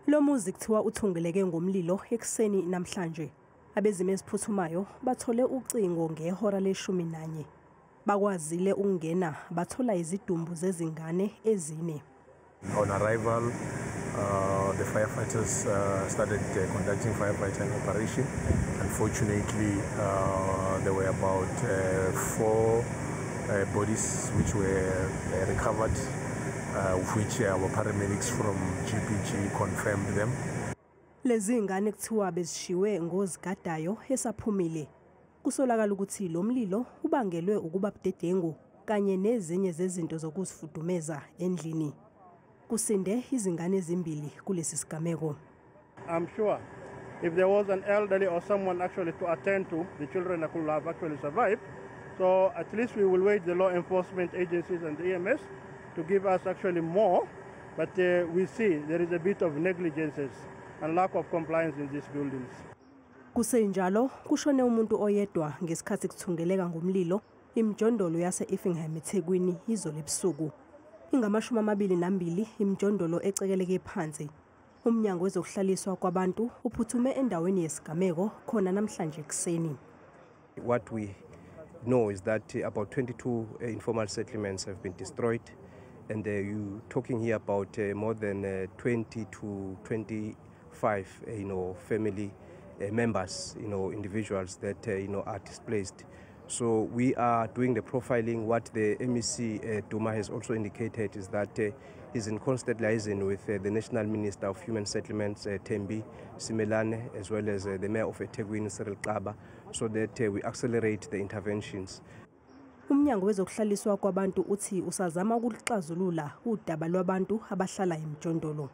Lo muzi kuthiwa uthungeleke ngomlilo ekuseni namhlanje. Abezimo eziphuthumayo bathole ucingo ngehora le-11. Bakwazile ukungena bathola izidumbu zezingane ezine. On arrival, the firefighters started conducting firefighting operation. Unfortunately, there were about 4 bodies which were recovered, of which our paramedics from GPG confirmed them. Lezi ngane kuthiwa bezishiwe ngozigadayo esaphumile. Kusolakala ukuthi lo mlilo ubangelwe ukuba budedengu kanye nezinye zezinto zokuzifudumeza endlini. Kusinde izingane ezimbili kulesi sigameko. I'm sure if there was an elderly or someone actually to attend to, the children could have actually survived. So at least we will wait the law enforcement agencies and the EMS to give us actually more. But we see there is a bit of negligences and lack of compliance in these buildings. Kusenjalo kushone umuntu oyedwa ngesikhathi kuthungeleka ngomlilo imjondolo yase-Effingham eThekwini izolo ebusuku. Ingama-22 imjondolo ecekeleke phansi. Umnyango wezokuhlaliswa kwabantu uphuthume endaweni yesigameko khona namhlanje ekseni. What we know is that about 22 informal settlements have been destroyed, and you're talking here about more than 20 to 25 family members, individuals that are displaced. So we are doing the profiling. What the MEC Duma has also indicated is that he's in constant liaison with the National Minister of Human Settlements, Thembi Simelane, as well as the Mayor of eThekwini, Cyril Xaba, so that we accelerate the interventions. Umnyango wezokuhlaliswa kwabantu uthi usazama ukuxazulula udaba lwabantu abahlala emjondolo.